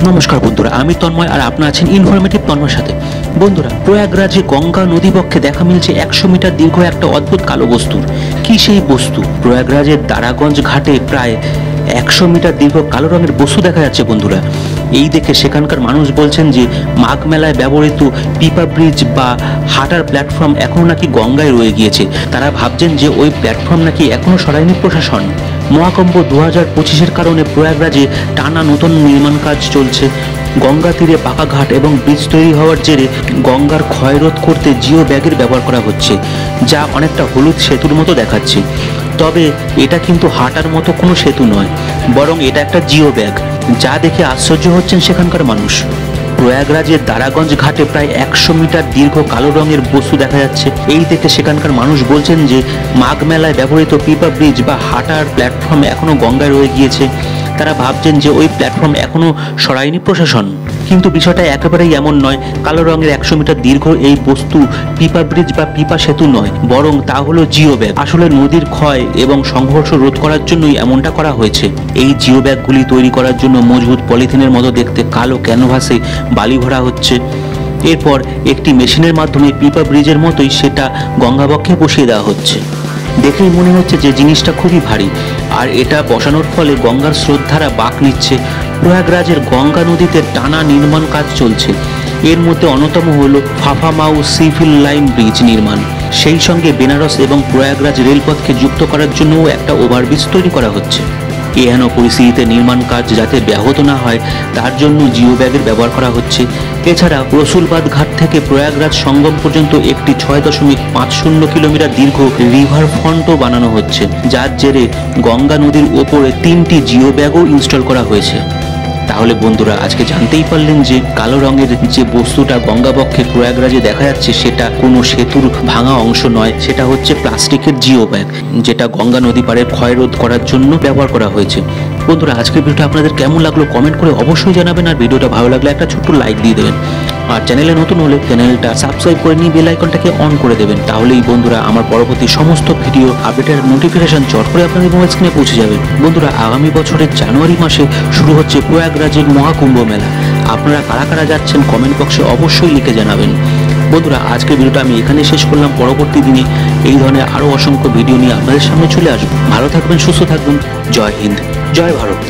নমস্কার বন্ধুরা, আমি তন্ময় আর আপনারা আছেন ইনফরমেটিভ তন্ময়ের সাথে। বন্ধুরা, প্রয়াগরাজে গঙ্গা নদীবক্ষে দেখা মিলছে 100 মিটার দীর্ঘ একটা অদ্ভুত কালো বস্তুর। কি সেই বস্তু? প্রয়াগরাজের দারাগঞ্জ ঘাটে প্রায় 100 মিটার দীর্ঘ কালো রঙের বস্তু দেখা যাচ্ছে বন্ধুরা। এই দেখে সেখানকার মানুষ বলছেন যে মাঘ মেলায় ব্যবহৃত পিপা ব্রিজ বা হাঁটার প্ল্যাটফর্ম এখনও নাকি গঙ্গায় রয়ে গিয়েছে। তারা ভাবছেন যে ওই প্ল্যাটফর্ম নাকি এখনও সরায়নি প্রশাসন। মহাকুম্ভ 2025-এর কারণে প্রয়াগরাজে টানা নতুন নির্মাণ কাজ চলছে। গঙ্গা তীরে পাকা ঘাট এবং ব্রিজ তৈরি হওয়ার জেরে গঙ্গার ক্ষয়রোধ করতে জিও ব্যাগের ব্যবহার করা হচ্ছে, যা অনেকটা হলুদ সেতুর মতো দেখাচ্ছে। তবে এটা কিন্তু হাঁটার মতো কোনো সেতু নয়, বরং এটা একটা জিও ব্যাগ, যা দেখে আশ্চর্য হচ্ছেন সেখানকার মানুষ। প্রয়াগরাজের দারাগঞ্জ ঘাটে প্রায় 100 মিটার দীর্ঘ কালো রঙের বস্তু দেখা যাচ্ছে। এই দেখে সেখানকার মানুষ বলছেন যে মাঘ মেলায় ব্যবহৃত পিপা ব্রিজ বা হাঁটার প্ল্যাটফর্ম এখনও গঙ্গায় রয়ে গিয়েছে। তারা ভাবছেন যে ওই প্ল্যাটফর্ম এখনও সরায়নি প্রশাসন। কিন্তু বিষয়টা একেবারেই এমন নয়। কালো রঙের 100 মিটার দীর্ঘ এই বস্তু পিপা ব্রিজ বা পিপা সেতু নয়, বরং তা হলো জিও ব্যাগ। আসলে নদীর ক্ষয় এবং সংঘর্ষ রোধ করার জন্যই এমনটা করা হয়েছে। এই জিও ব্যাগগুলি তৈরি করার জন্য মজবুত পলিথিনের মতো দেখতে কালো ক্যানভাসে বালি ভরা হচ্ছে। এরপর একটি মেশিনের মাধ্যমে পিপা ব্রিজের মতোই সেটা গঙ্গাবক্ষে বসিয়ে দেওয়া হচ্ছে। দেখেই মনে হচ্ছে যে জিনিসটা খুবই ভারী, আর এটা বসানোর ফলে গঙ্গার স্রোতধারা বাঁক নিচ্ছে। প্রয়াগরাজের গঙ্গা নদীতে টানা নির্মাণ কাজ চলছে। এর মধ্যে অন্যতম হল ফাফামাউ সিভিল লাইন ব্রিজ নির্মাণ। সেই সঙ্গে বেনারস এবং প্রয়াগরাজ রেলপথকে যুক্ত করার জন্যও একটা ওভারব্রিজ তৈরি করা হচ্ছে। এহেন পরিস্থিতিতে নির্মাণ কাজ যাতে ব্যাহত না হয় তার জন্য জিও ব্যাগের ব্যবহার করা হচ্ছে। এছাড়া রসুলবাদ ঘাট থেকে প্রয়াগরাজ সঙ্গম পর্যন্ত একটি 6.50 কিলোমিটার দীর্ঘ রিভার ফ্রন্টও বানানো হচ্ছে, যার জেরে গঙ্গা নদীর ওপরে 3টি জিও ব্যাগও ইনস্টল করা হয়েছে। তাহলে বন্ধুরা, আজকে জানতেই পারলেন যে কালো রঙের যে বস্তুটা গঙ্গাবক্ষে প্রয়াগরাজে দেখা যাচ্ছে সেটা কোনো সেতুর ভাঙা অংশ নয়, সেটা হচ্ছে প্লাস্টিকের জিও ব্যাগ, যেটা গঙ্গা নদী পাড়ের ক্ষয়রোধ করার জন্য ব্যবহার করা হয়েছে। বন্ধুরা, আজকের ভিডিওটা আপনাদের কেমন লাগলো কমেন্ট করে অবশ্যই জানাবেন, আর ভিডিওটা ভালো লাগলে একটা ছোট্ট লাইক দিয়ে দেবেন। আর চ্যানেলে নতুন হলে চ্যানেলটা সাবস্ক্রাইব করে নিয়ে বেল আইকনটাকে অন করে দেবেন। তাহলেই বন্ধুরা আমার পরবর্তী সমস্ত ভিডিও আপডেটের নোটিফিকেশন চট করে আপনাদের মোবাইল স্ক্রিনে পৌঁছে যাবে। বন্ধুরা, আগামী বছরের জানুয়ারি মাসে শুরু হচ্ছে প্রয়াগরাজের মহাকুম্ভ মেলা। আপনারা কারা কারা যাচ্ছেন কমেন্ট বক্সে অবশ্যই লিখে জানাবেন। বন্ধুরা, আজকের ভিডিওটা আমি এখানে শেষ করলাম। পরবর্তী দিনে এই ধরনের আরও অসংখ্য ভিডিও নিয়ে আপনাদের সামনে চলে আসবো। ভালো থাকবেন, সুস্থ থাকবেন। জয় হিন্দ, জয় ভারত।